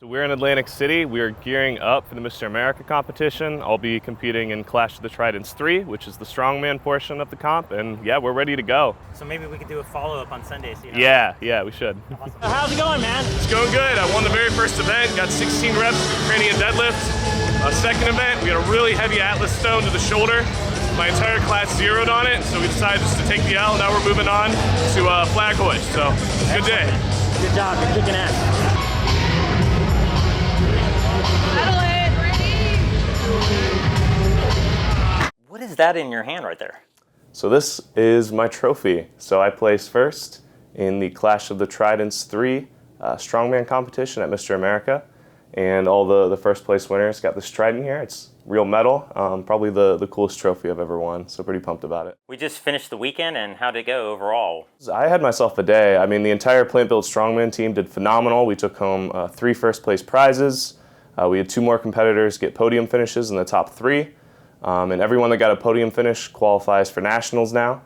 So we're in Atlantic City. We're gearing up for the Mr. America competition. I'll be competing in Clash of the Tridents 3, which is the strongman portion of the comp, and yeah, we're ready to go. So maybe we could do a follow-up on Sundays. Yeah, we should. Awesome. How's it going, man? It's going good. I won the very first event, got 16 reps of Ukrainian deadlift. Second event, we had a really heavy Atlas stone to the shoulder. My entire class zeroed on it, so we decided just to take the L. Now we're moving on to flag hoist, so good day. Good job, you're kicking ass. What is that in your hand right there? So this is my trophy. So I placed first in the Clash of the Tridents 3 strongman competition at Mr. America. And all the first place winners got this trident here. It's real metal, probably the coolest trophy I've ever won, so pretty pumped about it. We just finished the weekend, and how'd it go overall? I had myself a day. I mean, the entire plant-built strongman team did phenomenal. We took home 3 first place prizes. We had 2 more competitors get podium finishes in the top 3. And everyone that got a podium finish qualifies for nationals now,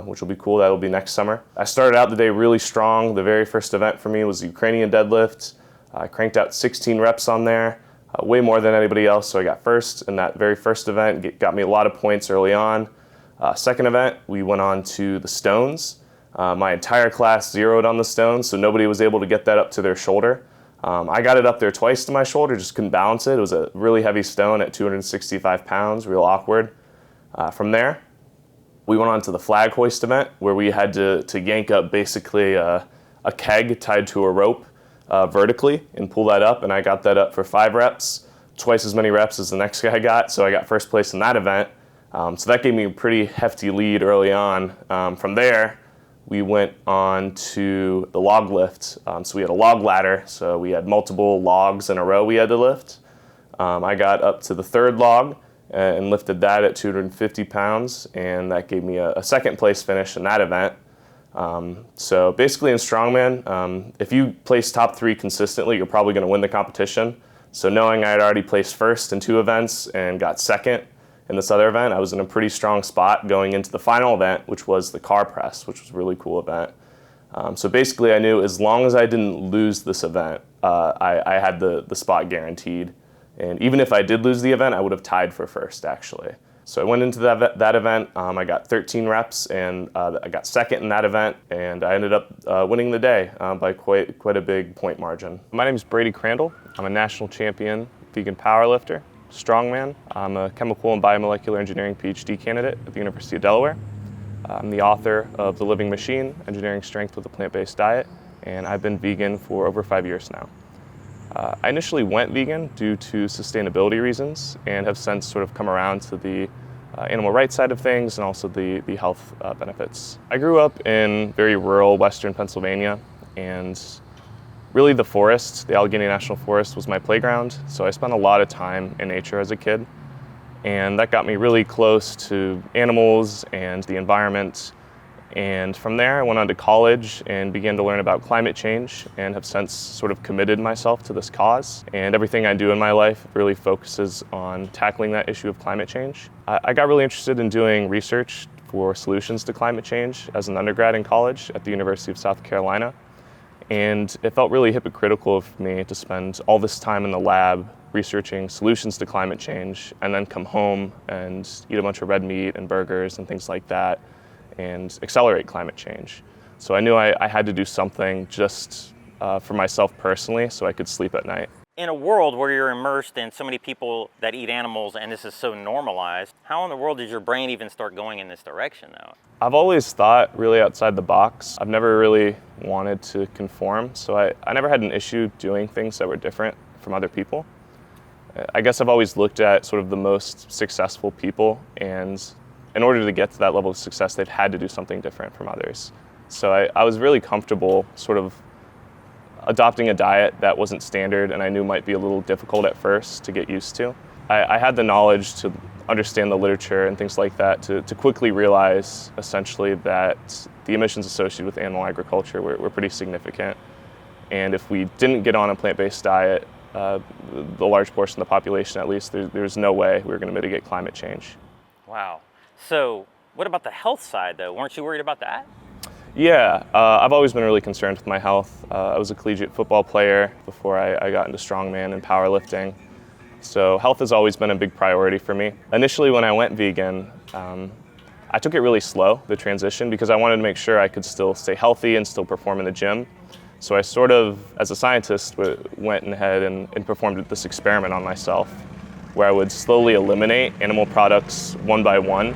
which will be cool. That'll be next summer. I started out the day really strong. The very first event for me was the Ukrainian deadlift. I cranked out 16 reps on there, way more than anybody else, so I got first in that very first event. Got me a lot of points early on. Second event, we went on to the stones. My entire class zeroed on the stones, so nobody was able to get that up to their shoulder. I got it up there twice to my shoulder, just couldn't balance it. It was a really heavy stone at 265 pounds, real awkward. From there, we went on to the flag hoist event, where we had to yank up basically a keg tied to a rope vertically and pull that up, and I got that up for 5 reps, twice as many reps as the next guy got, so I got first place in that event. So that gave me a pretty hefty lead early on. From there, we went on to the log lift. So we had a log ladder, so we had multiple logs in a row we had to lift. I got up to the 3rd log and lifted that at 250 pounds, and that gave me a second place finish in that event. So basically in strongman, if you place top 3 consistently, you're probably gonna win the competition. So knowing I had already placed first in 2 events and got second in this other event, I was in a pretty strong spot going into the final event, which was the car press, which was a really cool event. So basically I knew as long as I didn't lose this event, I had the spot guaranteed. And even if I did lose the event, I would have tied for first, actually. So I went into that event, I got 13 reps, and I got second in that event, and I ended up winning the day by quite a big point margin. My name is Bradie Crandall. I'm a national champion vegan powerlifter, strongman. I'm a chemical and biomolecular engineering PhD candidate at the University of Delaware. I'm the author of The Living Machine, Engineering Strength with a Plant-Based Diet, and I've been vegan for over 5 years now. I initially went vegan due to sustainability reasons and have since sort of come around to the animal rights side of things and also the health benefits. I grew up in very rural western Pennsylvania, and really the forest, the Allegheny National Forest, was my playground, so I spent a lot of time in nature as a kid, and that got me really close to animals and the environment. And from there, I went on to college and began to learn about climate change, and have since sort of committed myself to this cause. And everything I do in my life really focuses on tackling that issue of climate change. I got really interested in doing research for solutions to climate change as an undergrad in college at the University of South Carolina. And it felt really hypocritical of me to spend all this time in the lab researching solutions to climate change and then come home and eat a bunch of red meat and burgers and things like that and accelerate climate change. So I knew I had to do something just for myself personally so I could sleep at night. In a world where you're immersed in so many people that eat animals and this is so normalized, how in the world did your brain even start going in this direction though? I've always thought really outside the box. I've never really wanted to conform, so I never had an issue doing things that were different from other people. I guess I've always looked at sort of the most successful people, and in order to get to that level of success, they've had to do something different from others. So I was really comfortable sort of adopting a diet that wasn't standard and I knew might be a little difficult at first to get used to. I had the knowledge to understand the literature and things like that to quickly realize essentially that the emissions associated with animal agriculture were pretty significant. And if we didn't get on a plant-based diet, the large portion of the population at least, there's no way we were going to mitigate climate change. Wow. So what about the health side though? Weren't you worried about that? Yeah, I've always been really concerned with my health. I was a collegiate football player before I got into strongman and powerlifting. So health has always been a big priority for me. Initially, when I went vegan, I took it really slow, the transition, because I wanted to make sure I could still stay healthy and still perform in the gym. So I sort of, as a scientist, went ahead and performed this experiment on myself, where I would slowly eliminate animal products one by one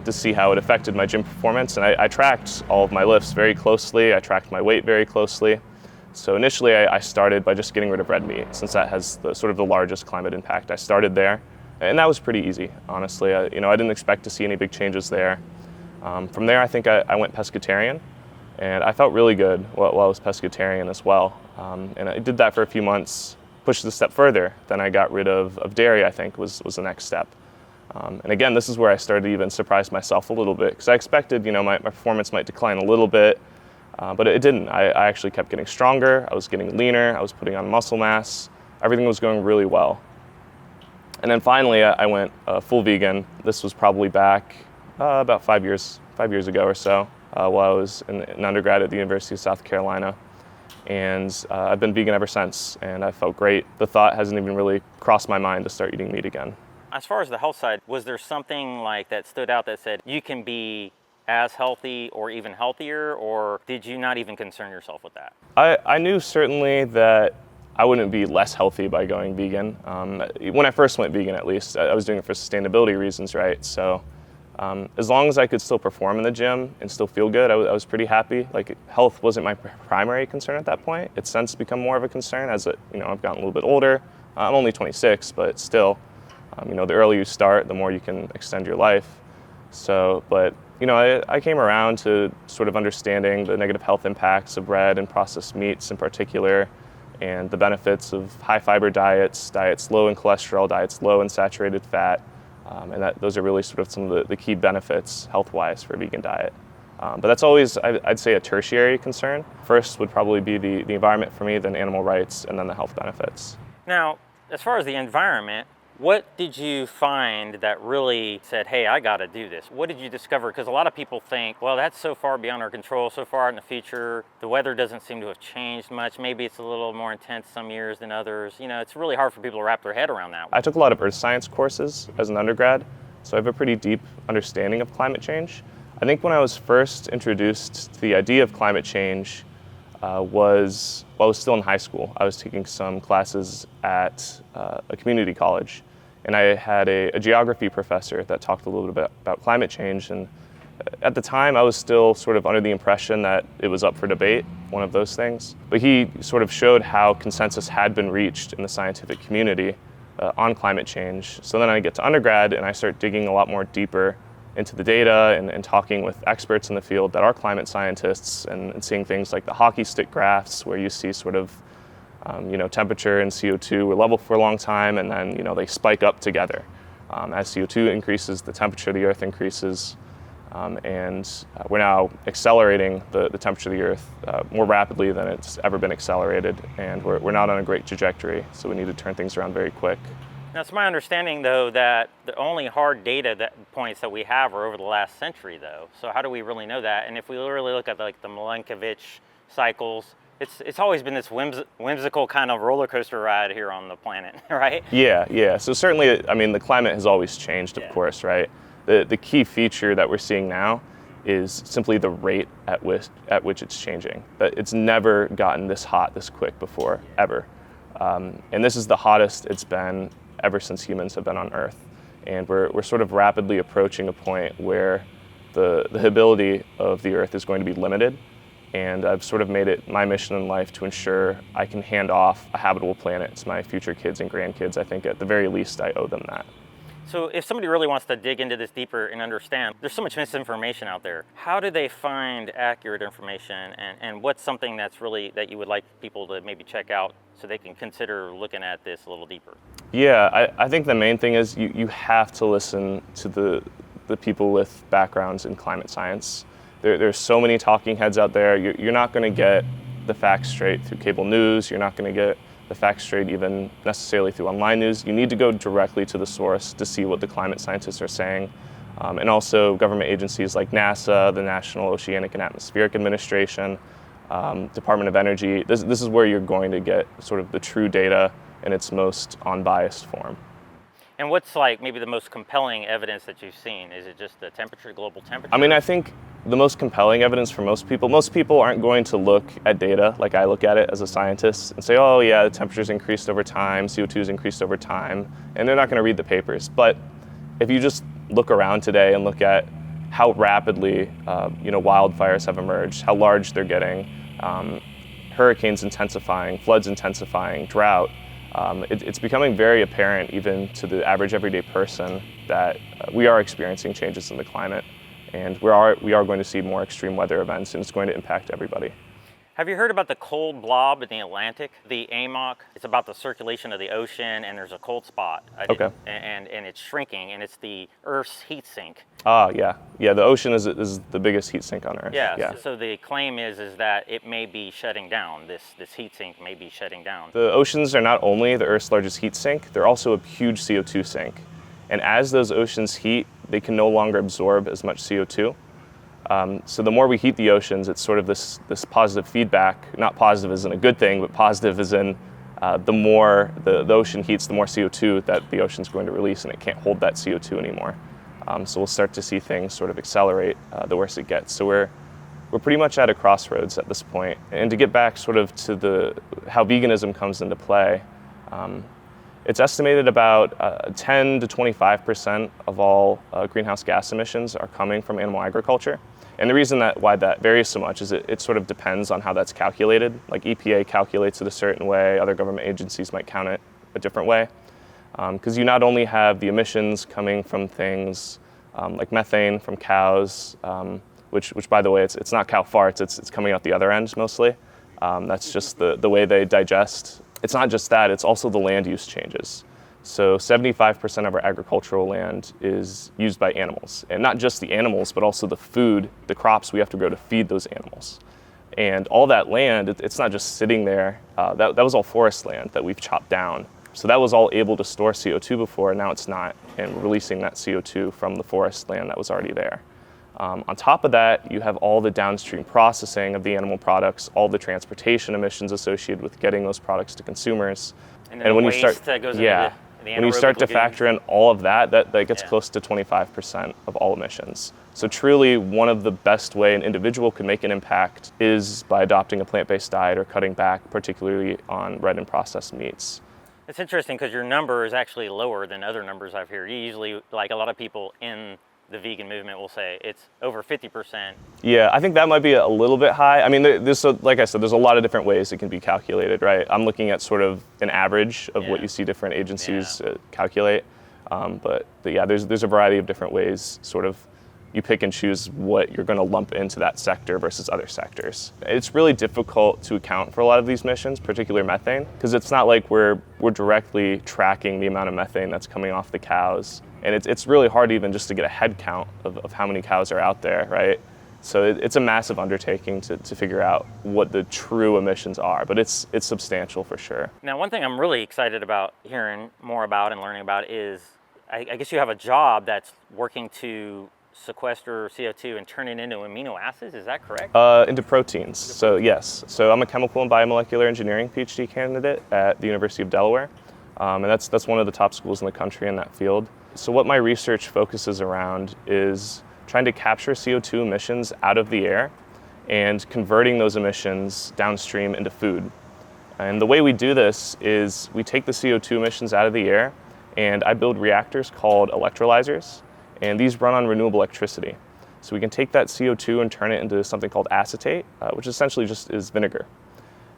to see how it affected my gym performance. And I tracked all of my lifts very closely. I tracked my weight very closely. So initially I started by just getting rid of red meat, since that has sort of the largest climate impact. I started there, and that was pretty easy, honestly. I didn't expect to see any big changes there. From there, I think I went pescatarian, and I felt really good while I was pescatarian as well. And I did that for a few months, pushed it a step further. Then I got rid of dairy, I think, was the next step. And again, this is where I started to even surprise myself a little bit, because I expected, my performance might decline a little bit, but it didn't. I actually kept getting stronger. I was getting leaner. I was putting on muscle mass. Everything was going really well. And then finally, I went full vegan. This was probably back about 5 years ago or so, while I was in undergrad at the University of South Carolina. And I've been vegan ever since, and I felt great. The thought hasn't even really crossed my mind to start eating meat again. As far as the health side, was there something like that stood out that said you can be as healthy or even healthier, or did you not even concern yourself with that? I knew certainly that I wouldn't be less healthy by going vegan. When I first went vegan, at least, I was doing it for sustainability reasons, right? So as long as I could still perform in the gym and still feel good, I was pretty happy. Like, health wasn't my primary concern at that point. It's since become more of a concern as I've gotten a little bit older. I'm only 26, but still, the earlier you start, the more you can extend your life. So, but I came around to sort of understanding the negative health impacts of red and processed meats in particular, and the benefits of high fiber diets low in cholesterol, diets low in saturated fat, and those are really sort of some of the key benefits health-wise for a vegan diet. But that's always, I'd say, a tertiary concern. First would probably be the environment for me, then animal rights, and then the health benefits. Now, as far as the environment, what did you find that really said, hey, I got to do this? What did you discover? Because a lot of people think, well, that's so far beyond our control, so far in the future. The weather doesn't seem to have changed much. Maybe it's a little more intense some years than others. It's really hard for people to wrap their head around that. I took a lot of earth science courses as an undergrad, so I have a pretty deep understanding of climate change. I think when I was first introduced to the idea of climate change I was still in high school. I was taking some classes at a community college, and I had a geography professor that talked a little bit about climate change. And at the time, I was still sort of under the impression that it was up for debate, one of those things. But he sort of showed how consensus had been reached in the scientific community on climate change. So then I get to undergrad, and I start digging a lot more deeper into the data and talking with experts in the field that are climate scientists, and seeing things like the hockey stick graphs where you see sort of temperature and CO2 were level for a long time, and then they spike up together. As CO2 increases, the temperature of the earth increases, and we're now accelerating the temperature of the earth more rapidly than it's ever been accelerated, and we're not on a great trajectory, so we need to turn things around very quick. Now, it's my understanding, though, that the only hard data points that we have are over the last century, though. So how do we really know that? And if we really look at the Milankovitch cycles, it's always been this whimsical kind of roller coaster ride here on the planet, right? Yeah. So certainly, the climate has always changed, of course, right? The key feature that we're seeing now is simply the rate at which it's changing. But it's never gotten this hot this quick before, ever. And this is the hottest it's been ever since humans have been on Earth. And we're sort of rapidly approaching a point where the habitability of the Earth is going to be limited. And I've sort of made it my mission in life to ensure I can hand off a habitable planet to my future kids and grandkids. I think at the very least I owe them that. So if somebody really wants to dig into this deeper and understand, there's so much misinformation out there. How do they find accurate information, and what's something that's really that you would like people to maybe check out so they can consider looking at this a little deeper? Yeah, I think the main thing is you have to listen to the people with backgrounds in climate science. There's so many talking heads out there. You're not going to get the facts straight through cable news. You're not going to get the facts straight even necessarily through online news. You need to go directly to the source to see what the climate scientists are saying. and also government agencies like NASA, the National Oceanic and Atmospheric Administration, Department of Energy. This is where you're going to get sort of the true data in its most unbiased form. And what's like maybe the most compelling evidence that you've seen? Is it just the temperature, global temperature? I mean, I think the most compelling evidence for most people aren't going to look at data like I look at it as a scientist and say, oh yeah, the temperature's increased over time, CO2's increased over time, and they're not going to read the papers. But if you just look around today and look at how rapidly wildfires have emerged, how large they're getting, hurricanes intensifying, floods intensifying, drought, it's becoming very apparent even to the average everyday person that we are experiencing changes in the climate, and we are going to see more extreme weather events, and it's going to impact everybody. Have you heard about the cold blob in the Atlantic, the AMOC? It's about the circulation of the ocean, and there's a cold spot. Okay. And it's shrinking, and it's the Earth's heat sink. Ah, yeah. Yeah, the ocean is the biggest heat sink on Earth. Yeah. So the claim is that it may be shutting down. This heat sink may be shutting down. The oceans are not only the Earth's largest heat sink, they're also a huge CO2 sink. And as those oceans heat, they can no longer absorb as much CO2. So the more we heat the oceans, it's sort of this positive feedback. Not positive as in a good thing, but positive as in the more the ocean heats, the more CO2 that the ocean's going to release, and it can't hold that CO2 anymore. So we'll start to see things sort of accelerate the worse it gets. So we're pretty much at a crossroads at this point. And to get back sort of to how veganism comes into play, it's estimated about 10 to 25% of all greenhouse gas emissions are coming from animal agriculture. And the reason why that varies so much is it sort of depends on how that's calculated. Like EPA calculates it a certain way, other government agencies might count it a different way. Because you not only have the emissions coming from things like methane from cows, which by the way, it's not cow farts, it's coming out the other end mostly. That's just the way they digest. It's not just that, it's also the land use changes. So 75% of our agricultural land is used by animals. And not just the animals, but also the food, the crops we have to grow to feed those animals. And all that land, it's not just sitting there. That was all forest land that we've chopped down. So that was all able to store CO2 before, and now it's not. And we're releasing that CO2 from the forest land that was already there. On top of that, you have all the downstream processing of the animal products, all the transportation emissions associated with getting those products to consumers. And when you start, that goes into the when you start to factor in all of that gets close to 25% of all emissions. So truly, one of the best way an individual can make an impact is by adopting a plant-based diet or cutting back, particularly on red and processed meats. It's interesting because your number is actually lower than other numbers I've heard. You usually, like a lot of people in the vegan movement will say it's over 50%. Yeah, I think that might be a little bit high. I mean, like I said, there's a lot of different ways it can be calculated, right? I'm looking at sort of an average of what you see different agencies calculate. But yeah, there's a variety of different ways, sort of, you pick and choose what you're going to lump into that sector versus other sectors. It's really difficult to account for a lot of these emissions, particularly methane, because it's not like we're directly tracking the amount of methane that's coming off the cows. And it's really hard even just to get a head count of how many cows are out there, right? So it's a massive undertaking to figure out what the true emissions are, but it's substantial for sure. Now, one thing I'm really excited about hearing more about and learning about is, I guess you have a job that's working to sequester CO2 and turn it into amino acids, is that correct? Into proteins, so yes. So I'm a chemical and biomolecular engineering PhD candidate at the University of Delaware, and that's one of the top schools in the country in that field. So what my research focuses around is trying to capture CO2 emissions out of the air and converting those emissions downstream into food. And the way we do this is we take the CO2 emissions out of the air, and I build reactors called electrolyzers, and these run on renewable electricity. So we can take that CO2 and turn it into something called acetate, which essentially just is vinegar.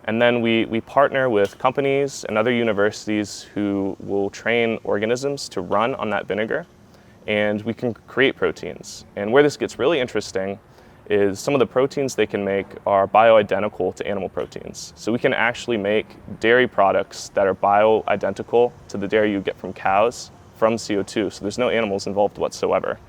And then we partner with companies and other universities who will train organisms to run on that vinegar, and we can create proteins. And where this gets really interesting is some of the proteins they can make are bioidentical to animal proteins. So we can actually make dairy products that are bioidentical to the dairy you get from cows from CO2. So there's no animals involved whatsoever.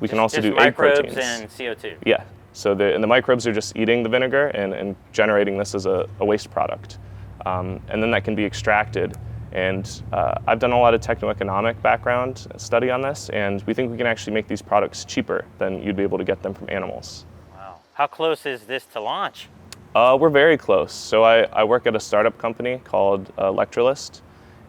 We can also do egg proteins. Microbes and CO2. Yeah. So the microbes are just eating the vinegar and generating this as a waste product. And then that can be extracted And I've done a lot of techno-economic background study on this, and we think we can actually make these products cheaper than you'd be able to get them from animals. Wow. How close is this to launch? We're very close. So I work at a startup company called Electrolyst,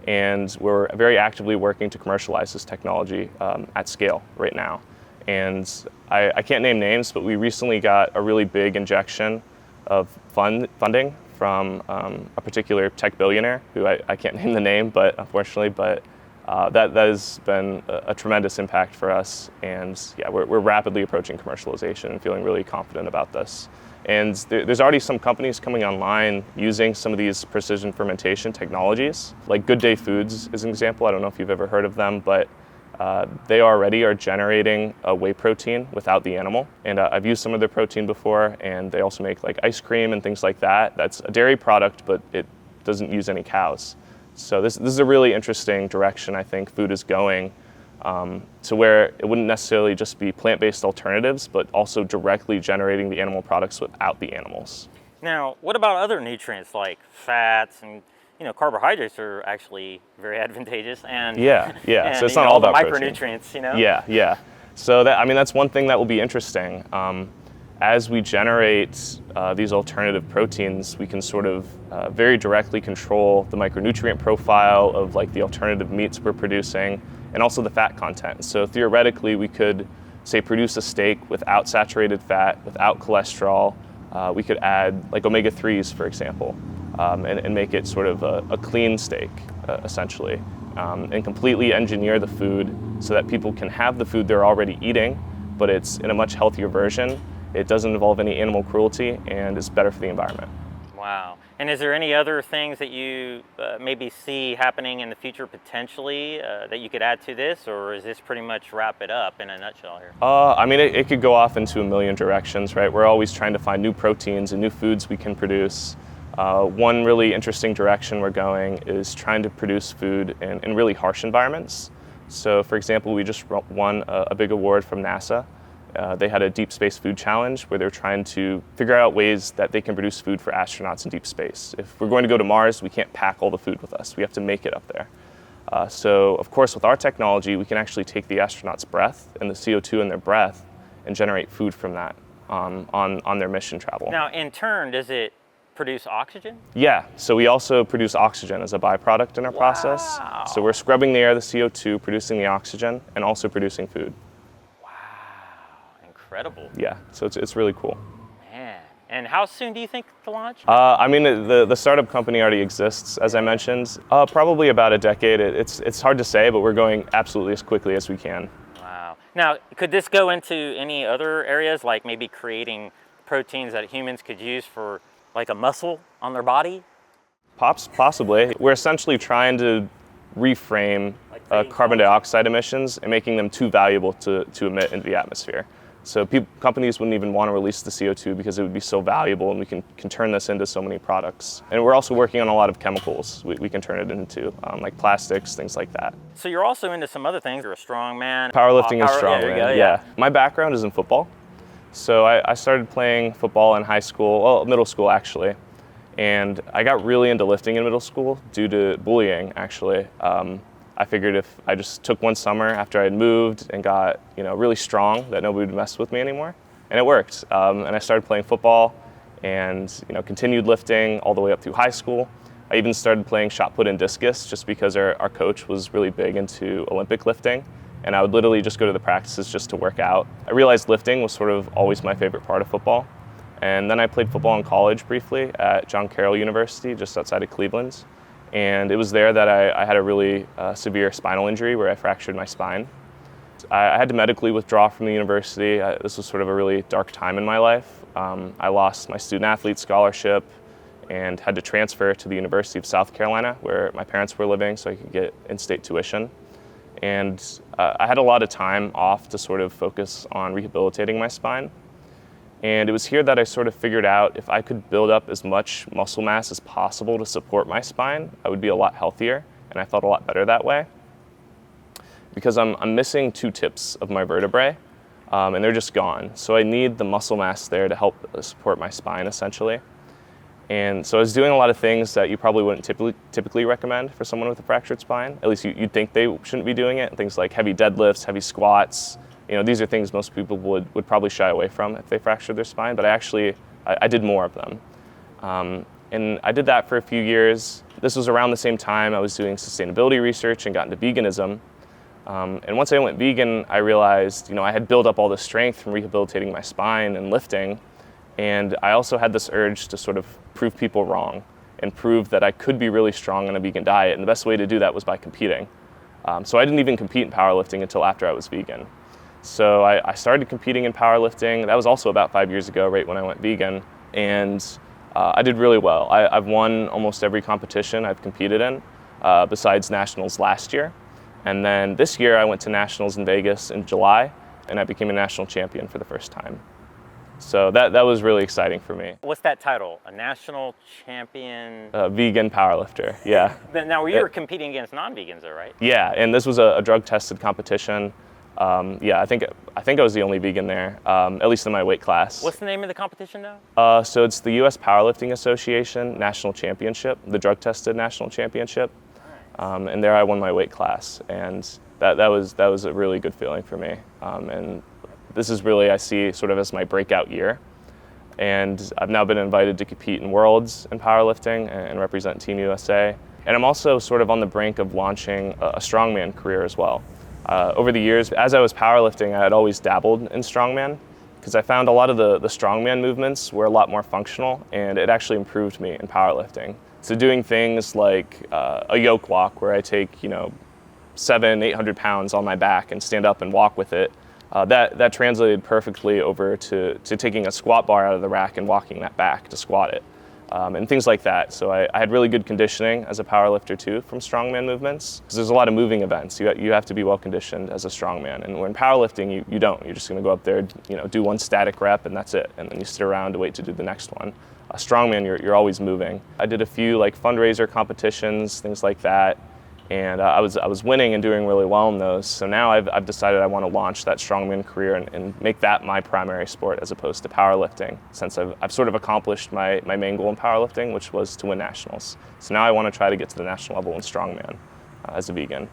and we're very actively working to commercialize this technology at scale right now. And I can't name names, but we recently got a really big injection of funding from a particular tech billionaire who I can't name the name, but unfortunately, that has been a tremendous impact for us. And yeah, we're rapidly approaching commercialization and feeling really confident about this. And there's already some companies coming online using some of these precision fermentation technologies. Like Good Day Foods is an example. I don't know if you've ever heard of them, but they already are generating a whey protein without the animal. And I've used some of their protein before, and they also make like ice cream and things like that. That's a dairy product, but it doesn't use any cows. So this is a really interesting direction I think food is going, to where it wouldn't necessarily just be plant-based alternatives, but also directly generating the animal products without the animals. Now, what about other nutrients like fats and carbohydrates are actually very advantageous, and yeah. And, so it's not all the about micronutrients, protein. Yeah. So that's one thing that will be interesting. As we generate these alternative proteins, we can sort of very directly control the micronutrient profile of like the alternative meats we're producing, and also the fat content. So theoretically, we could say produce a steak without saturated fat, without cholesterol. We could add like omega-3s, for example, and make it sort of a clean steak, essentially, and completely engineer the food so that people can have the food they're already eating, but it's in a much healthier version. It doesn't involve any animal cruelty, and it's better for the environment. Wow. And is there any other things that you maybe see happening in the future potentially that you could add to this, or is this pretty much wrap it up in a nutshell here? It could go off into a million directions, right? We're always trying to find new proteins and new foods we can produce. One really interesting direction we're going is trying to produce food in really harsh environments. So, for example, we just won a big award from NASA. They had a deep space food challenge where they're trying to figure out ways that they can produce food for astronauts in deep space. If we're going to go to Mars, we can't pack all the food with us. We have to make it up there. So, of course, with our technology, we can actually take the astronauts' breath and the CO2 in their breath and generate food from that on their mission travel. Now, in turn, does it produce oxygen? Yeah, so we also produce oxygen as a byproduct in our process. So we're scrubbing the air, the CO2, producing the oxygen, and also producing food. Incredible. Yeah, so it's really cool. Man, and how soon do you think to launch? The startup company already exists, as I mentioned. Probably about a decade. It's hard to say, but we're going absolutely as quickly as we can. Wow. Now, could this go into any other areas, like maybe creating proteins that humans could use for like a muscle on their body? Possibly. We're essentially trying to reframe carbon dioxide emissions and making them too valuable to emit into the atmosphere. So companies wouldn't even want to release the CO2 because it would be so valuable, and we can turn this into so many products. And we're also working on a lot of chemicals we can turn it into, like plastics, things like that. So you're also into some other things. You're a strongman. Powerlifting and strongman, yeah. My background is in football. So I started playing football in high school, well, middle school actually. And I got really into lifting in middle school due to bullying, actually. I figured if I just took one summer after I had moved and got really strong, that nobody would mess with me anymore, and it worked. And I started playing football, and continued lifting all the way up through high school. I even started playing shot put and discus just because our coach was really big into Olympic lifting, and I would literally just go to the practices just to work out. I realized lifting was sort of always my favorite part of football, and then I played football in college briefly at John Carroll University, just outside of Cleveland. And it was there that I had a really severe spinal injury where I fractured my spine. I had to medically withdraw from the university. This was sort of a really dark time in my life. I lost my student athlete scholarship and had to transfer to the University of South Carolina, where my parents were living, so I could get in-state tuition. And I had a lot of time off to sort of focus on rehabilitating my spine. And it was here that I sort of figured out if I could build up as much muscle mass as possible to support my spine, I would be a lot healthier, and I felt a lot better that way. Because I'm missing 2 tips of my vertebrae, and they're just gone. So I need the muscle mass there to help support my spine, essentially. And so I was doing a lot of things that you probably wouldn't typically recommend for someone with a fractured spine. At least you'd think they shouldn't be doing it. Things like heavy deadlifts, heavy squats. These are things most people would probably shy away from if they fractured their spine, but I did more of them. And I did that for a few years. This was around the same time I was doing sustainability research and got into veganism. And once I went vegan, I realized, I had built up all this strength from rehabilitating my spine and lifting. And I also had this urge to sort of prove people wrong and prove that I could be really strong on a vegan diet. And the best way to do that was by competing. So I didn't even compete in powerlifting until after I was vegan. So I started competing in powerlifting. That was also about 5 years ago, right when I went vegan. And I did really well. I've won almost every competition I've competed in, besides nationals last year. And then this year I went to nationals in Vegas in July, and I became a national champion for the first time. So that was really exciting for me. What's that title? A national champion? Vegan powerlifter, yeah. Now, you were competing against non-vegans though, right? Yeah, and this was a drug-tested competition. I think I was the only vegan there, at least in my weight class. What's the name of the competition now? So it's the U.S. Powerlifting Association National Championship, the drug-tested national championship. And there I won my weight class, and that was a really good feeling for me. And this is really, I see sort of as my breakout year. And I've now been invited to compete in Worlds in powerlifting and represent Team USA. And I'm also sort of on the brink of launching a strongman career as well. Over the years, as I was powerlifting, I had always dabbled in strongman because I found a lot of the strongman movements were a lot more functional, and it actually improved me in powerlifting. So doing things like a yoke walk where I take 700-800 pounds on my back and stand up and walk with it, that translated perfectly over to taking a squat bar out of the rack and walking that back to squat it. And things like that. So I had really good conditioning as a powerlifter too from strongman movements, because there's a lot of moving events. You have to be well conditioned as a strongman, and when powerlifting you don't. You're just going to go up there, do one static rep and that's it, and then you sit around to wait to do the next one. A strongman, you're always moving. I did a few fundraiser competitions, things like that, and I was winning and doing really well in those. So now I've decided I want to launch that strongman career and make that my primary sport as opposed to powerlifting, since I've sort of accomplished my main goal in powerlifting, which was to win nationals. So now I want to try to get to the national level in strongman as a vegan.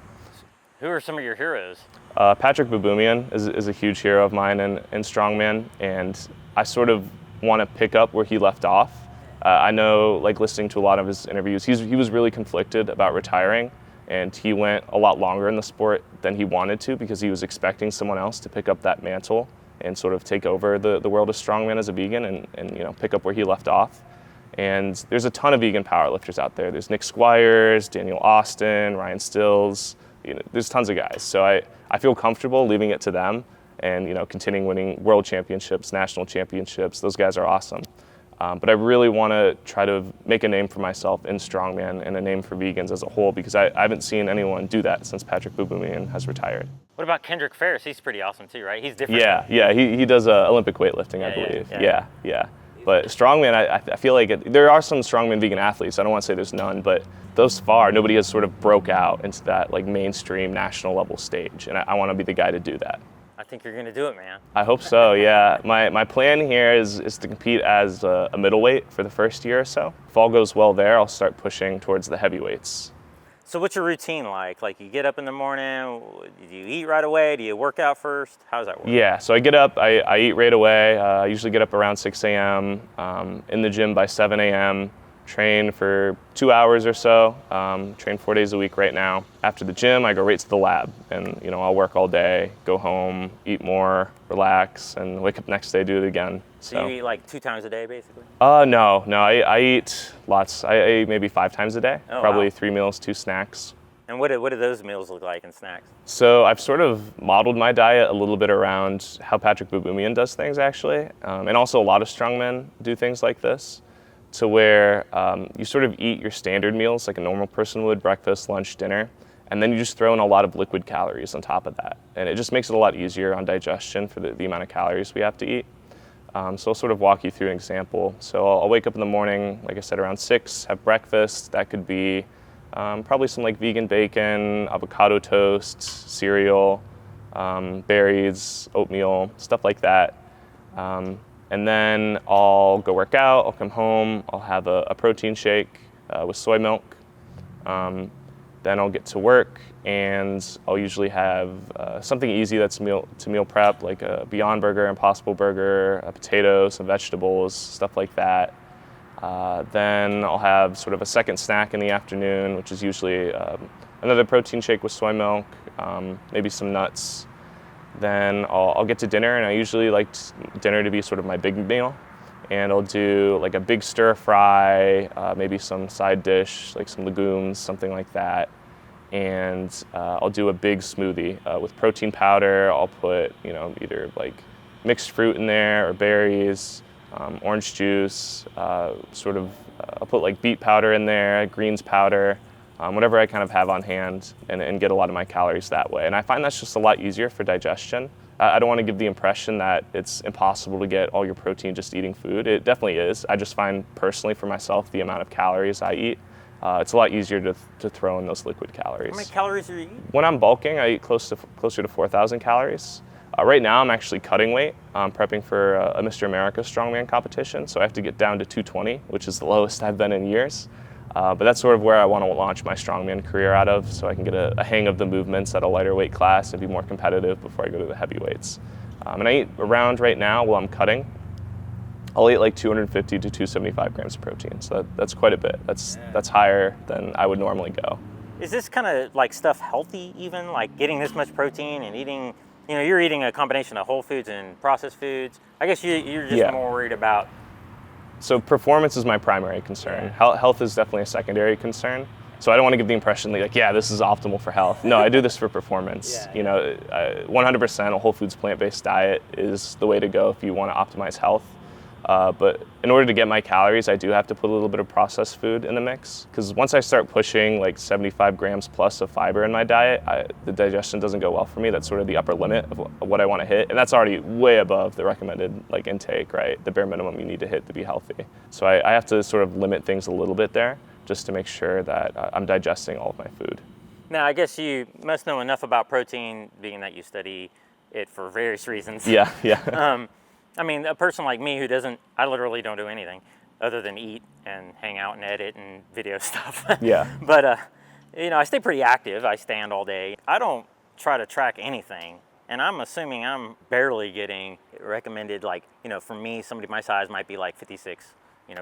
Who are some of your heroes? Patrick Baboumian is a huge hero of mine in strongman, and I sort of want to pick up where he left off. I know, listening to a lot of his interviews, he was really conflicted about retiring. And he went a lot longer in the sport than he wanted to because he was expecting someone else to pick up that mantle and sort of take over the world of strongman as a vegan and pick up where he left off. And there's a ton of vegan powerlifters out there. There's Nick Squires, Daniel Austin, Ryan Stills. There's tons of guys. So I feel comfortable leaving it to them and continuing winning world championships, national championships. Those guys are awesome. But I really want to try to make a name for myself in strongman and a name for vegans as a whole, because I haven't seen anyone do that since Patrick Baboumian has retired. What about Kendrick Ferris? He's pretty awesome too, right? He's different. Yeah, he does Olympic weightlifting, I believe. Yeah. But strongman, I feel like there are some strongman vegan athletes. I don't want to say there's none, but thus far, nobody has sort of broke out into that mainstream national level stage, and I want to be the guy to do that. I think you're going to do it, man. I hope so, yeah. My plan here is to compete as a middleweight for the first year or so. If all goes well there, I'll start pushing towards the heavyweights. So what's your routine like? You get up in the morning, do you eat right away? Do you work out first? How does that work? Yeah, so I get up, I eat right away. I usually get up around 6 a.m., in the gym by 7 a.m., train for 2 hours or so, train 4 days a week right now. After the gym, I go right to the lab, and I'll work all day, go home, eat more, relax, and wake up next day, do it again. So you eat 2 times a day, basically? No, I eat lots. I eat maybe 5 times a day, probably 3 meals, 2 snacks. And what do those meals look like in snacks? So I've sort of modeled my diet a little bit around how Patrick Baboumian does things, actually, and also a lot of strongmen do things like this, to where you sort of eat your standard meals like a normal person would, breakfast, lunch, dinner, and then you just throw in a lot of liquid calories on top of that. And it just makes it a lot easier on digestion for the amount of calories we have to eat. So I'll sort of walk you through an example. So I'll wake up in the morning, like I said, around 6, have breakfast. That could be probably some vegan bacon, avocado toast, cereal, berries, oatmeal, stuff like that. And And then I'll go work out, I'll come home, I'll have a protein shake with soy milk. Then I'll get to work, and I'll usually have something easy that's meal prep, like a Beyond Burger, Impossible Burger, a potato, some vegetables, stuff like that. Then I'll have sort of a second snack in the afternoon, which is usually another protein shake with soy milk, maybe some nuts. Then I'll get to dinner, and I usually like dinner to be sort of my big meal. And I'll do like a big stir fry, maybe some side dish, like some legumes, something like that. And I'll do a big smoothie with protein powder. I'll put, either like mixed fruit in there or berries, orange juice, I'll put like beet powder in there, greens powder, whatever I kind of have on hand, and get a lot of my calories that way. And I find that's just a lot easier for digestion. I don't want to give the impression that it's impossible to get all your protein just eating food. It definitely is. I just find personally for myself the amount of calories I eat, it's a lot easier to throw in those liquid calories. How many calories are you eating? When I'm bulking, I eat closer to 4,000 calories. Right now I'm actually cutting weight. I'm prepping for a Mr. America Strongman competition, so I have to get down to 220, which is the lowest I've been in years. But that's sort of where I want to launch my strongman career out of, so I can get a hang of the movements at a lighter weight class and be more competitive before I go to the heavyweights. And I eat around right now while I'm cutting, I'll eat like 250 to 275 grams of protein. So that's quite a bit. That's higher than I would normally go. Is this kind of like stuff healthy even, like getting this much protein and eating, you're eating a combination of whole foods and processed foods. I guess you're just more worried about. So performance is my primary concern. Health is definitely a secondary concern. So I don't want to give the impression that this is optimal for health. No, I do this for performance. 100% a whole foods plant-based diet is the way to go if you want to optimize health. But in order to get my calories, I do have to put a little bit of processed food in the mix. Because once I start pushing like 75 grams plus of fiber in my diet, the digestion doesn't go well for me. That's sort of the upper limit of what I want to hit. And that's already way above the recommended intake, right? The bare minimum you need to hit to be healthy. So I have to sort of limit things a little bit there just to make sure that I'm digesting all of my food. Now, I guess you must know enough about protein, being that you study it for various reasons. Yeah. I mean, a person like me I literally don't do anything other than eat and hang out and edit and video stuff. Yeah. But, I stay pretty active. I stand all day. I don't try to track anything. And I'm assuming I'm barely getting recommended, for me, somebody my size might be like 56,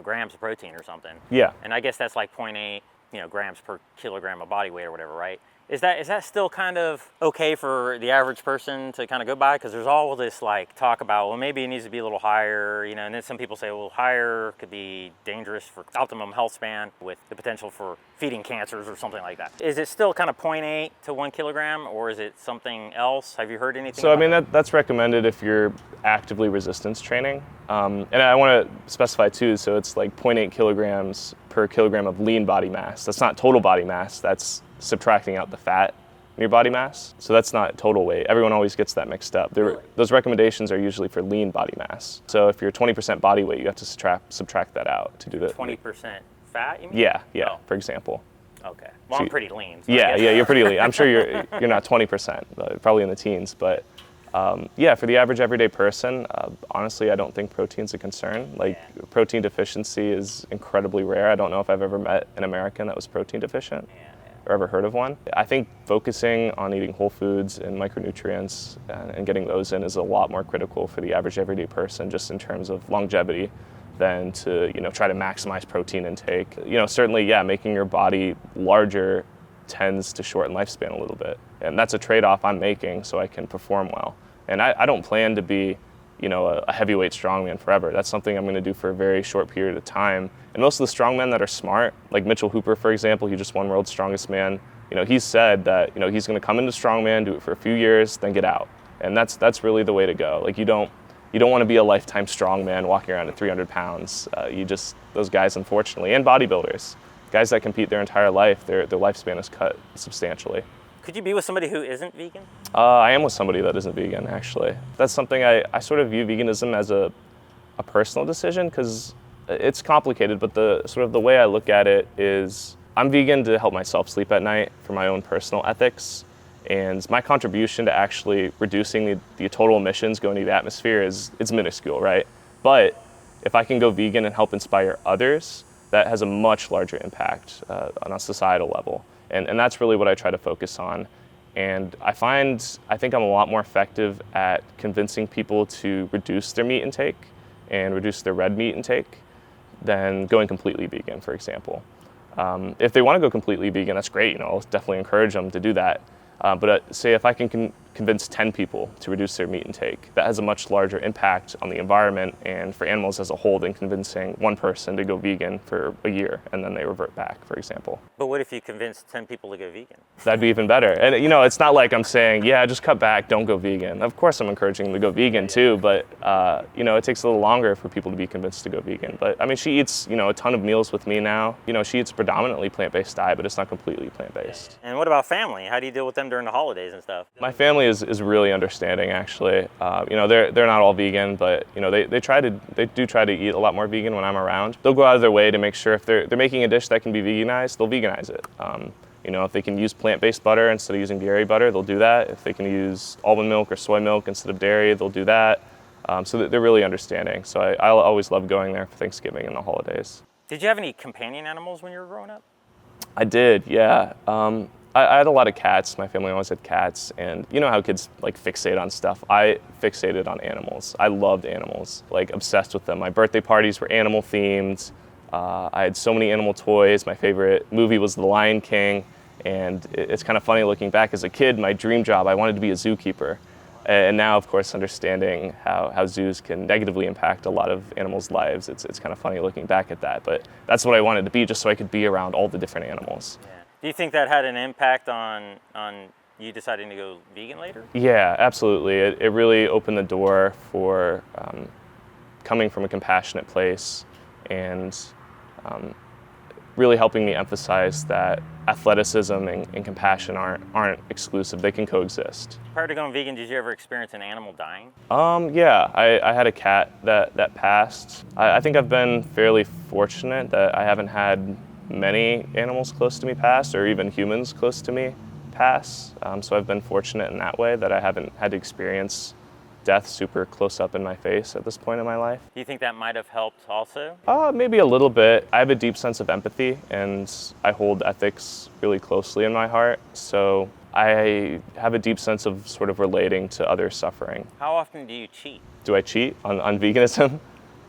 grams of protein or something. Yeah. And I guess that's like 0.8, grams per kilogram of body weight or whatever, right? Is that still kind of okay for the average person to kind of go by? Because there's all this talk about, well, maybe it needs to be a little higher, and then some people say, well, higher could be dangerous for optimum health span with the potential for feeding cancers or something like that. Is it still kind of 0.8 to 1 kilogram, or is it something else? Have you heard anything? So, that's recommended if you're actively resistance training. And I want to specify too, so it's like 0.8 kilograms per kilogram of lean body mass. That's not total body mass, that's subtracting out the fat in your body mass. So that's not total weight. Everyone always gets that mixed up. Those recommendations are usually for lean body mass. So if you're 20% body weight, you have to subtract that out to do the 20% fat, you mean? Yeah, for example. Okay. Well, I'm pretty lean. So you're pretty lean. I'm sure you're not 20%, probably in the teens, but for the average everyday person, honestly, I don't think protein's a concern. Protein deficiency is incredibly rare. I don't know if I've ever met an American that was protein deficient or ever heard of one. I think focusing on eating whole foods and micronutrients and getting those in is a lot more critical for the average everyday person, just in terms of longevity, than to try to maximize protein intake. Certainly, making your body larger tends to shorten lifespan a little bit. And that's a trade-off I'm making so I can perform well. And I don't plan to be, a heavyweight strongman forever. That's something I'm going to do for a very short period of time. And most of the strongmen that are smart, like Mitchell Hooper, for example, he just won World's Strongest Man. He's said that, he's going to come into strongman, do it for a few years, then get out. And that's really the way to go. You don't want to be a lifetime strongman walking around at 300 pounds. Those guys, unfortunately, and bodybuilders, guys that compete their entire life, their lifespan is cut substantially. Could you be with somebody who isn't vegan? I am with somebody that isn't vegan, actually. That's something I sort of view veganism as a personal decision, because it's complicated, but the way I look at it is I'm vegan to help myself sleep at night for my own personal ethics. And my contribution to actually reducing the total emissions going into the atmosphere is minuscule, right? But if I can go vegan and help inspire others, that has a much larger impact on a societal level. And that's really what I try to focus on. And I think I'm a lot more effective at convincing people to reduce their meat intake and reduce their red meat intake than going completely vegan, for example. If they want to go completely vegan, that's great. I'll definitely encourage them to do that. But say if I can convince 10 people to reduce their meat intake, that has a much larger impact on the environment and for animals as a whole than convincing one person to go vegan for a year and then they revert back, for example. But what if you convince 10 people to go vegan? That'd be even better. And it's not like I'm saying, yeah, just cut back, don't go vegan. Of course I'm encouraging them to go vegan too, but it takes a little longer for people to be convinced to go vegan. But I mean, she eats, a ton of meals with me now. She eats a predominantly plant-based diet, but it's not completely plant-based. And what about family? How do you deal with them during the holidays and stuff? My family is really understanding, actually. They're not all vegan, but they do try to eat a lot more vegan when I'm around. They'll go out of their way to make sure if they're making a dish that can be veganized, they'll veganize it. If they can use plant-based butter instead of using dairy butter, they'll do that. If they can use almond milk or soy milk instead of dairy, they'll do that. So they're really understanding. So I always love going there for Thanksgiving and the holidays. Did you have any companion animals when you were growing up? I did, yeah. I had a lot of cats. My family always had cats, and you know how kids fixate on stuff. I fixated on animals. I loved animals, obsessed with them. My birthday parties were animal themed. I had so many animal toys. My favorite movie was The Lion King, and it's kind of funny looking back. As a kid, my dream job, I wanted to be a zookeeper. And now, of course, understanding how zoos can negatively impact a lot of animals' lives, it's kind of funny looking back at that. But that's what I wanted to be, just so I could be around all the different animals. Yeah. Do you think that had an impact on you deciding to go vegan later? Yeah, absolutely. It really opened the door for coming from a compassionate place and really helping me emphasize that athleticism and compassion aren't exclusive. They can coexist. Prior to going vegan, did you ever experience an animal dying? Yeah, I had a cat that passed. I think I've been fairly fortunate that I haven't had many animals close to me pass, or even humans close to me pass. So I've been fortunate in that way that I haven't had to experience death super close up in my face at this point in my life. Do you think that might have helped also? Maybe a little bit. I have a deep sense of empathy, and I hold ethics really closely in my heart. So I have a deep sense of sort of relating to others' suffering. How often do you cheat? Do I cheat on veganism?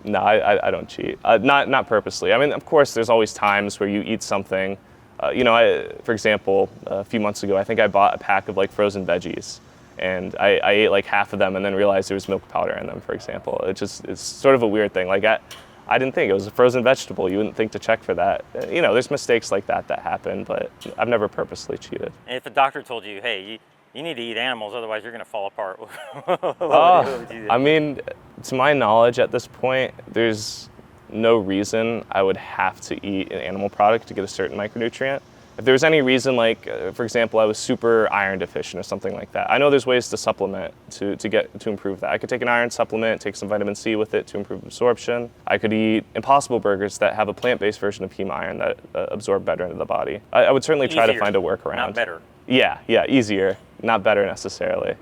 No, I don't cheat. Not purposely. I mean, of course, there's always times where you eat something. For example, a few months ago, I think I bought a pack of frozen veggies, and I ate half of them and then realized there was milk powder in them, for example. It's sort of a weird thing. I didn't think it was a frozen vegetable. You wouldn't think to check for that. There's mistakes like that happen, but I've never purposely cheated. And if a doctor told you, hey, you need to eat animals, otherwise you're going to fall apart. What would you do? I mean, to my knowledge at this point, there's no reason I would have to eat an animal product to get a certain micronutrient. If there was any reason, for example, I was super iron deficient or something like that, I know there's ways to supplement to improve that. I could take an iron supplement, take some vitamin C with it to improve absorption. I could eat Impossible Burgers that have a plant-based version of heme iron that absorb better into the body. I would certainly try to find a workaround. Not better. Yeah, easier, not better necessarily.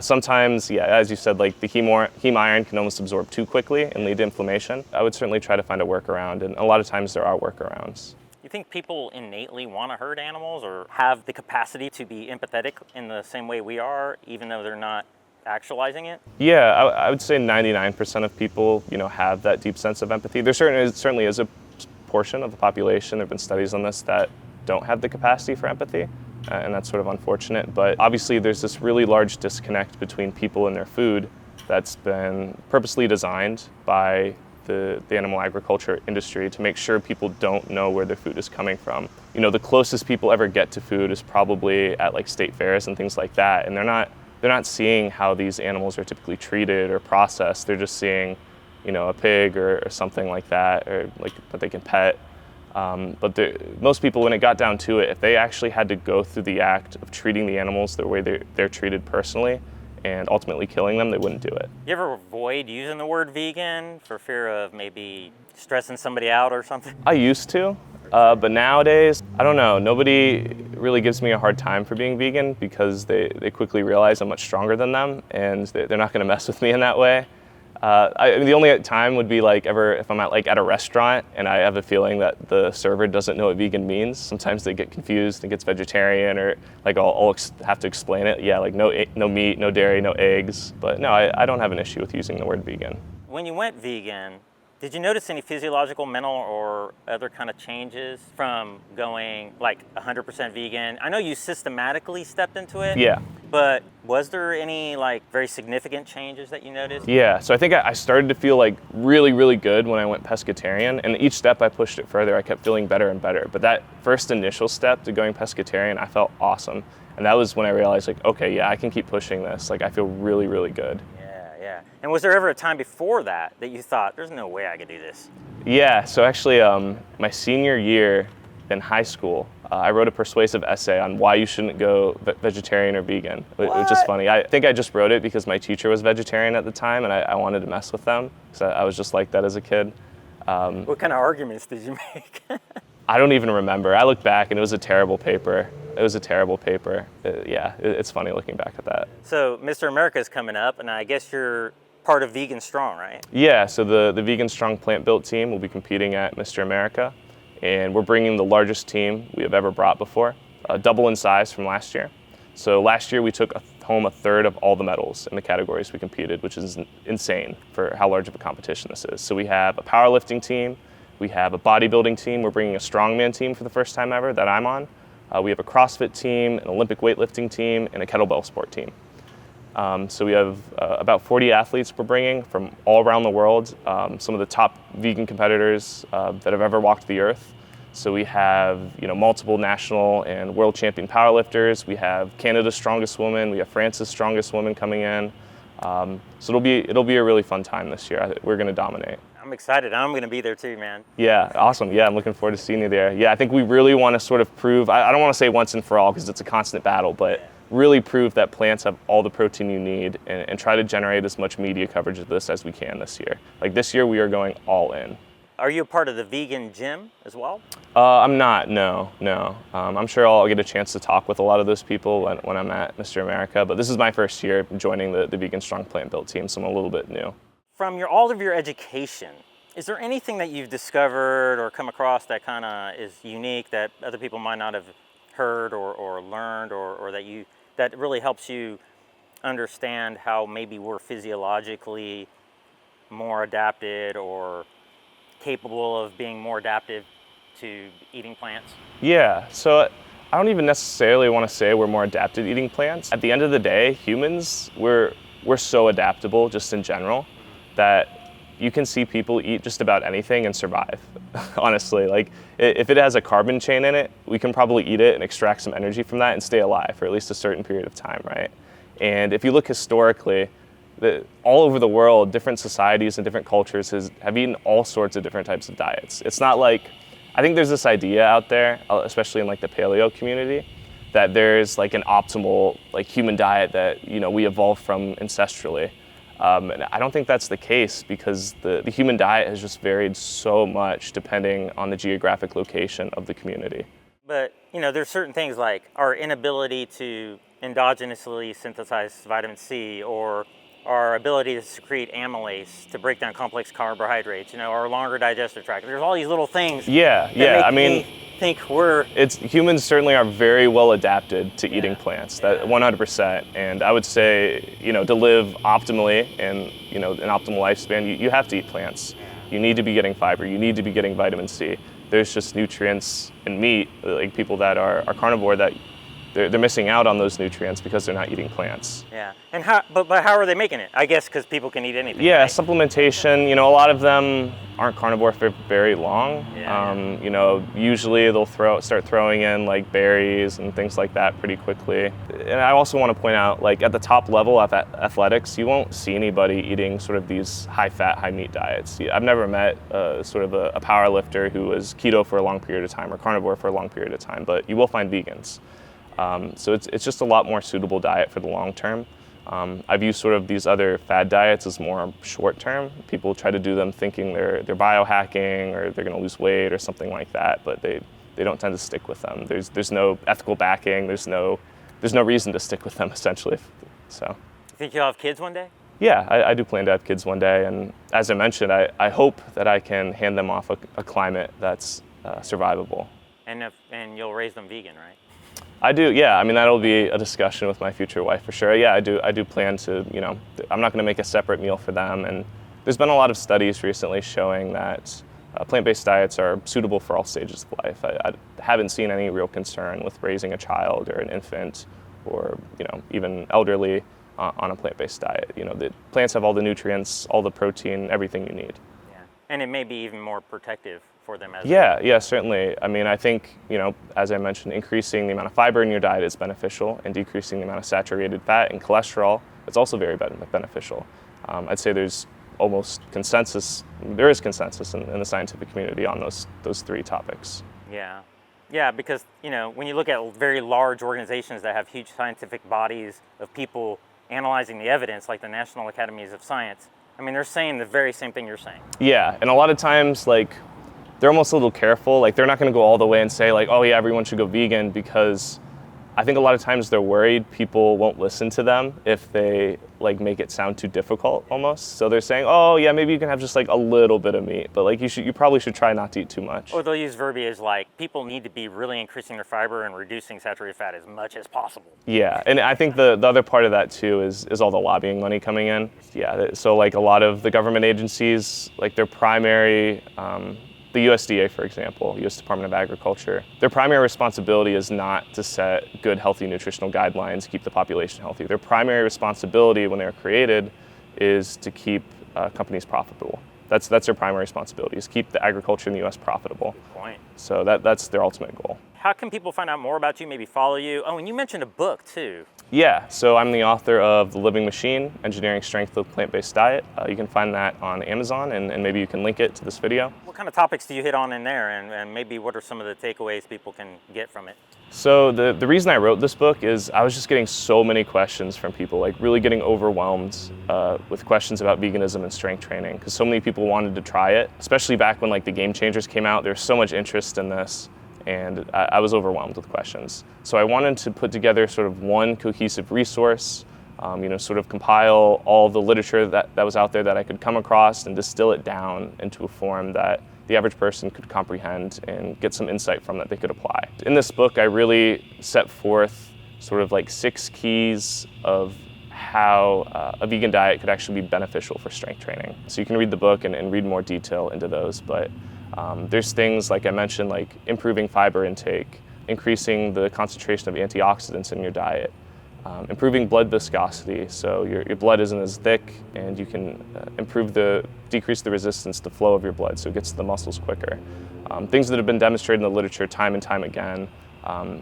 Sometimes, as you said, the heme iron can almost absorb too quickly and lead to inflammation. I would certainly try to find a workaround, and a lot of times there are workarounds. You think people innately want to herd animals or have the capacity to be empathetic in the same way we are, even though they're not actualizing it? Yeah, I would say 99% of people, have that deep sense of empathy. There certainly is a portion of the population, there have been studies on this, that don't have the capacity for empathy. And that's sort of unfortunate. But obviously there's this really large disconnect between people and their food that's been purposely designed by the animal agriculture industry to make sure people don't know where their food is coming from. The closest people ever get to food is probably at state fairs and things like that. And they're not seeing how these animals are typically treated or processed. They're just seeing, a pig or something like that, or that they can pet. But most people, when it got down to it, if they actually had to go through the act of treating the animals the way they're treated personally and ultimately killing them, they wouldn't do it. You ever avoid using the word vegan for fear of maybe stressing somebody out or something? I used to, but nowadays, I don't know. Nobody really gives me a hard time for being vegan because they quickly realize I'm much stronger than them and they're not going to mess with me in that way. I mean, the only time would be like if I'm at a restaurant and I have a feeling that the server doesn't know what vegan means. Sometimes they get confused and gets vegetarian, or like I'll have to explain it. Yeah, like no meat, no dairy, no eggs. But no, I don't have an issue with using the word vegan. When you went vegan, did you notice any physiological, mental, or other kind of changes from going like 100% vegan? I know you systematically stepped into it. Yeah. But was there any like very significant changes that you noticed? Yeah, so I think I started to feel like really, really good when I went pescatarian, and each step I pushed it further, I kept feeling better and better. But that first initial step to going pescatarian, I felt awesome. And that was when I realized like, okay, yeah, I can keep pushing this. Like I feel really, really good. Yeah. And was there ever a time before that you thought, there's no way I could do this? Yeah, so actually my senior year in high school, I wrote a persuasive essay on why you shouldn't go vegetarian or vegan, which is funny. I think I just wrote it because my teacher was vegetarian at the time, and I wanted to mess with them, because I was just like that as a kid. What kind of arguments did you make? I don't even remember. I look back, and it was a terrible paper. It's funny looking back at that. So Mr. America is coming up, and I guess you're part of Vegan Strong, right? Yeah, so the Vegan Strong plant-built team will be competing at Mr. America. And we're bringing the largest team we have ever brought before, double in size from last year. So last year we took home a third of all the medals in the categories we competed, which is insane for how large of a competition this is. So we have a powerlifting team, we have a bodybuilding team, we're bringing a strongman team for the first time ever that I'm on. We have a CrossFit team, an Olympic weightlifting team, and a kettlebell sport team. So we have about 40 athletes we're bringing from all around the world, some of the top vegan competitors that have ever walked the earth. So we have multiple national and world champion powerlifters. We have Canada's strongest woman. We have France's strongest woman coming in. So it'll be a really fun time this year. We're going to dominate. I'm excited. I'm going to be there too, man. Yeah, awesome. Yeah, I'm looking forward to seeing you there. Yeah, I think we really want to sort of prove, I don't want to say once and for all because it's a constant battle, but really prove that plants have all the protein you need, and try to generate as much media coverage of this as we can this year. Like this year we are going all in. Are you a part of the vegan gym as well? I'm not, no. I'm sure I'll get a chance to talk with a lot of those people when I'm at Mr. America, but this is my first year joining the Vegan Strong Plant Built team, so I'm a little bit new. From all of your education, is there anything that you've discovered or come across that kind of is unique that other people might not have heard or learned, or that really helps you understand how maybe we're physiologically more adapted or capable of being more adaptive to eating plants? Yeah, so I don't even necessarily want to say we're more adapted eating plants. At the end of the day, humans, we're so adaptable just in general that you can see people eat just about anything and survive, honestly. Like if it has a carbon chain in it, we can probably eat it and extract some energy from that and stay alive for at least a certain period of time, right? And if you look historically, all over the world, different societies and different cultures have eaten all sorts of different types of diets. It's not like, I think there's this idea out there, especially in like the paleo community, that there's like an optimal like human diet that we evolved from ancestrally. And I don't think that's the case, because the human diet has just varied so much depending on the geographic location of the community. But there's certain things like our inability to endogenously synthesize vitamin C, or our ability to secrete amylase to break down complex carbohydrates, our longer digestive tract. There's all these little things. Yeah. I mean, think humans certainly are very well adapted to eating plants, that 100%. And I would say, to live optimally and, an optimal lifespan, you have to eat plants. You need to be getting fiber. You need to be getting vitamin C. There's just nutrients in meat, like people that are carnivore, that they're missing out on those nutrients because they're not eating plants. Yeah, and but how are they making it? I guess because people can eat anything. Yeah, right? Supplementation. A lot of them aren't carnivore for very long. Usually they'll start throwing in like berries and things like that pretty quickly. And I also want to point out, like at the top level of athletics, you won't see anybody eating sort of these high-fat, high-meat diets. I've never met sort of a power lifter who was keto for a long period of time or carnivore for a long period of time, but you will find vegans. So it's just a lot more suitable diet for the long term. I view sort of these other fad diets as more short term. People try to do them thinking they're biohacking or they're going to lose weight or something like that, but they don't tend to stick with them. There's no ethical backing. There's no reason to stick with them, essentially. So. You think you'll have kids one day? Yeah, I do plan to have kids one day, and as I mentioned, I hope that I can hand them off a climate that's survivable. And you'll raise them vegan, right? I do, yeah. I mean, that'll be a discussion with my future wife for sure. Yeah, I do plan to, I'm not going to make a separate meal for them. And there's been a lot of studies recently showing that plant-based diets are suitable for all stages of life. I haven't seen any real concern with raising a child or an infant or, even elderly on a plant-based diet. The plants have all the nutrients, all the protein, everything you need. Yeah, and it may be even more protective for them as Yeah, certainly. I mean, I think, as I mentioned, increasing the amount of fiber in your diet is beneficial, and decreasing the amount of saturated fat and cholesterol is also very beneficial. I'd say there's almost consensus, there is consensus in the scientific community on those three topics. Yeah, because, when you look at very large organizations that have huge scientific bodies of people analyzing the evidence, like the National Academies of Science, I mean, they're saying the very same thing you're saying. Yeah, and a lot of times, they're almost a little careful. They're not going to go all the way and say, oh yeah, everyone should go vegan, because I think a lot of times they're worried people won't listen to them if they make it sound too difficult almost. So they're saying, oh yeah, maybe you can have just a little bit of meat, but you probably should try not to eat too much. Or they'll use verbiage like people need to be really increasing their fiber and reducing saturated fat as much as possible. Yeah, and I think the other part of that too is all the lobbying money coming in. Yeah, so a lot of the government agencies, their primary, the USDA, for example, U.S. Department of Agriculture, their primary responsibility is not to set good, healthy nutritional guidelines to keep the population healthy. Their primary responsibility when they were created is to keep companies profitable. That's their primary responsibility, is keep the agriculture in the U.S. profitable. Good point. So that's their ultimate goal. How can people find out more about you, maybe follow you? Oh, and you mentioned a book too. Yeah, so I'm the author of The Living Machine, Engineering Strength with Plant-Based Diet. You can find that on Amazon, and maybe you can link it to this video. What kind of topics do you hit on in there, and maybe what are some of the takeaways people can get from it? So the reason I wrote this book is I was just getting so many questions from people, really getting overwhelmed with questions about veganism and strength training, because so many people wanted to try it, especially back when the Game Changers came out. There's so much interest in this, and I was overwhelmed with questions. So I wanted to put together sort of one cohesive resource, sort of compile all the literature that was out there that I could come across and distill it down into a form that the average person could comprehend and get some insight from that they could apply. In this book, I really set forth sort of 6 keys of how a vegan diet could actually be beneficial for strength training. So you can read the book and read more detail into those, but there's things, like I mentioned, improving fiber intake, increasing the concentration of antioxidants in your diet, improving blood viscosity, so your blood isn't as thick, and you can decrease the resistance to flow of your blood, so it gets to the muscles quicker. Things that have been demonstrated in the literature time and time again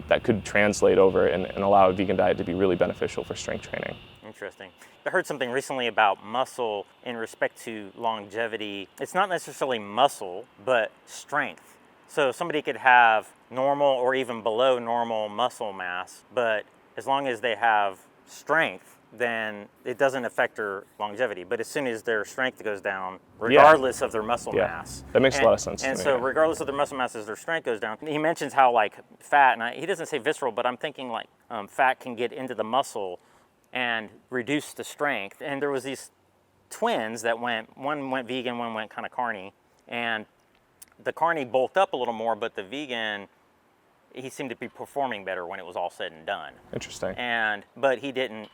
that could translate over and allow a vegan diet to be really beneficial for strength training. Interesting. I heard something recently about muscle in respect to longevity. It's not necessarily muscle, but strength. So somebody could have normal or even below normal muscle mass, but as long as they have strength, then it doesn't affect their longevity. But as soon as their strength goes down, regardless of their muscle mass. That makes a lot of sense. And so regardless of their muscle mass, as their strength goes down, he mentions how fat, and he doesn't say visceral, but I'm thinking fat can get into the muscle and reduce the strength. And there was these twins that one went vegan, one went kind of carny, and the carny bulked up a little more, but the vegan, he seemed to be performing better when it was all said and done. Interesting. But he didn't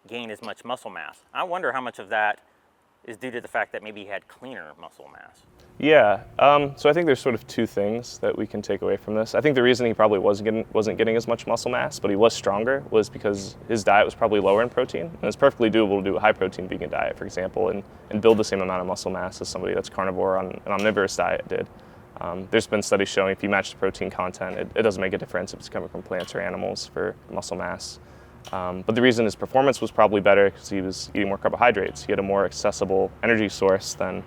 gain as much muscle mass. I wonder how much of that is due to the fact that maybe he had cleaner muscle mass. Yeah, so I think there's sort of 2 things that we can take away from this. I think the reason he probably wasn't getting as much muscle mass, but he was stronger, was because his diet was probably lower in protein. And it's perfectly doable to do a high-protein vegan diet, for example, and build the same amount of muscle mass as somebody that's carnivore on an omnivorous diet did. There's been studies showing if you match the protein content, it doesn't make a difference if it's coming from plants or animals for muscle mass. But the reason his performance was probably better because he was eating more carbohydrates. He had a more accessible energy source than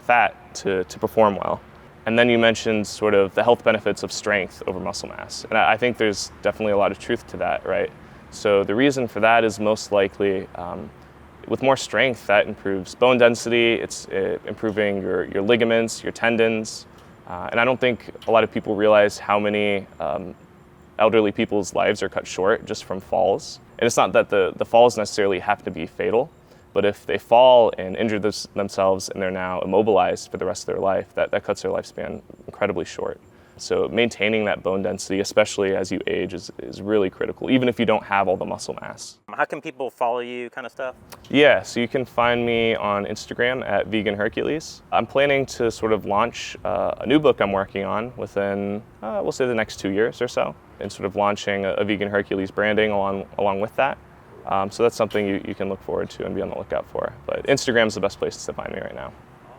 fat to perform well. And then you mentioned sort of the health benefits of strength over muscle mass. And I think there's definitely a lot of truth to that, right? So the reason for that is most likely with more strength, that improves bone density, it's improving your ligaments, your tendons. And I don't think a lot of people realize how many elderly people's lives are cut short just from falls. And it's not that the falls necessarily have to be fatal, But if they fall and injure themselves and they're now immobilized for the rest of their life, that cuts their lifespan incredibly short. So maintaining that bone density, especially as you age, is really critical, even if you don't have all the muscle mass. How can people follow you kind of stuff? Yeah, so you can find me on Instagram at VeganHercules. I'm planning to sort of launch a new book I'm working on within, we'll say, the next 2 years or so, and sort of launching a Vegan Hercules branding along with that. So that's something you can look forward to and be on the lookout for. But Instagram's the best place to find me right now.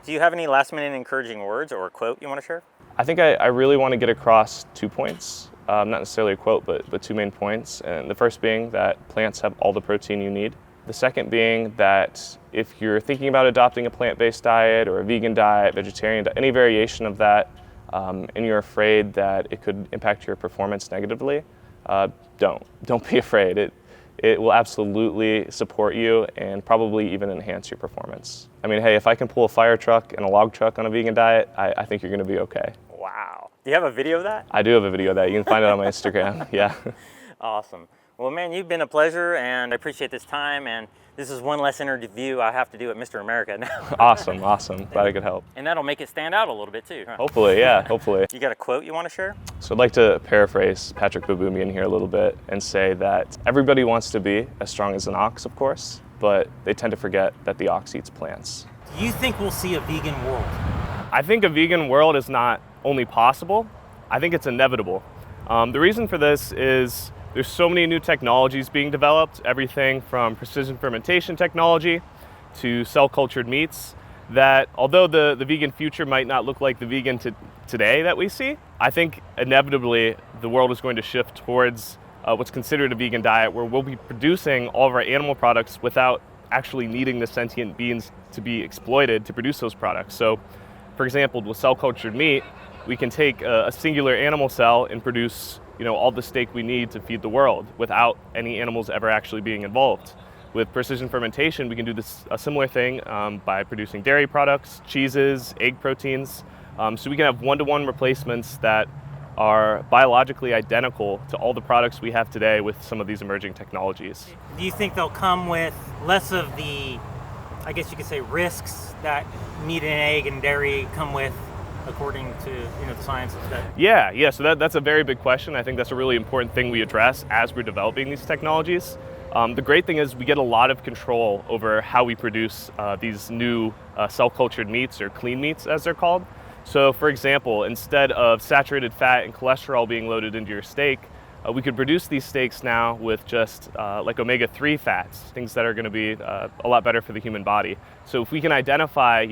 Do you have any last minute encouraging words or a quote you want to share? I think I really want to get across 2 points, not necessarily a quote, but 2 main points. And the first being that plants have all the protein you need. The second being that if you're thinking about adopting a plant-based diet or a vegan diet, vegetarian diet, any variation of that, and you're afraid that it could impact your performance negatively, don't be afraid. It will absolutely support you and probably even enhance your performance. I mean, hey, if I can pull a fire truck and a log truck on a vegan diet, I think you're gonna be okay. Wow. Do you have a video of that? I do have a video of that. You can find it on my Instagram, yeah. Awesome. Well, man, you've been a pleasure, and I appreciate this time, and this is one less interview I have to do at Mr. America now. Awesome. Glad I could help. And that'll make it stand out a little bit too, huh? Hopefully, yeah, hopefully. You got a quote you want to share? So I'd like to paraphrase Patrick Baboumian here a little bit and say that everybody wants to be as strong as an ox, of course, but they tend to forget that the ox eats plants. Do you think we'll see a vegan world? I think a vegan world is not only possible, I think it's inevitable. The reason for this is there's so many new technologies being developed, everything from precision fermentation technology to cell-cultured meats, that although the vegan future might not look like the vegan today that we see, I think inevitably the world is going to shift towards what's considered a vegan diet, where we'll be producing all of our animal products without actually needing the sentient beings to be exploited to produce those products. So, for example, with cell-cultured meat, we can take a singular animal cell and produce all the steak we need to feed the world without any animals ever actually being involved. With precision fermentation, we can do a similar thing by producing dairy products, cheeses, egg proteins. So we can have one-to-one replacements that are biologically identical to all the products we have today with some of these emerging technologies. Do you think they'll come with less of the, I guess you could say, risks that meat and egg and dairy come with, according to the science of that? Yeah. So that's a very big question. I think that's a really important thing we address as we're developing these technologies. The great thing is we get a lot of control over how we produce these new cell-cultured meats, or clean meats as they're called. So for example, instead of saturated fat and cholesterol being loaded into your steak, we could produce these steaks now with just like omega-3 fats, things that are going to be a lot better for the human body. So if we can identify,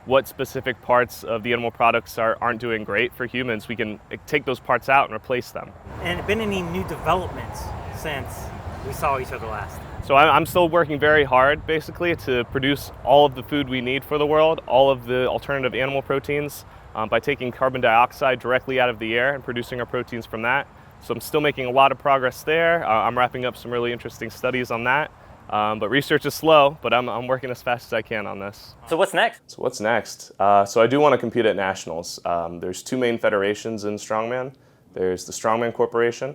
what specific parts of the animal products aren't doing great for humans, we can take those parts out and replace them. And been any new developments since we saw each other last? So I'm still working very hard, basically, to produce all of the food we need for the world, all of the alternative animal proteins, by taking carbon dioxide directly out of the air and producing our proteins from that. So I'm still making a lot of progress there. I'm wrapping up some really interesting studies on that. But research is slow, but I'm working as fast as I can on this. So what's next? So I do want to compete at nationals. There's 2 main federations in strongman. There's the Strongman Corporation,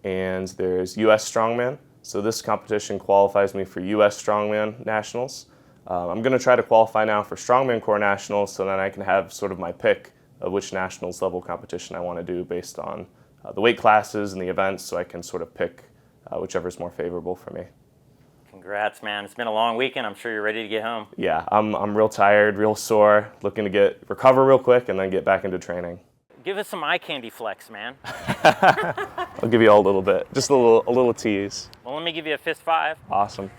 and there's US Strongman. So this competition qualifies me for US Strongman Nationals. I'm going to try to qualify now for Strongman Core Nationals, so then I can have sort of my pick of which nationals level competition I want to do based on the weight classes and the events, so I can sort of pick whichever's more favorable for me. Congrats, man. It's been a long weekend. I'm sure you're ready to get home. Yeah, I'm real tired, real sore, looking to recover real quick and then get back into training. Give us some eye candy flex, man. I'll give you all a little bit, just a little tease. Well, let me give you a fist 5. Awesome.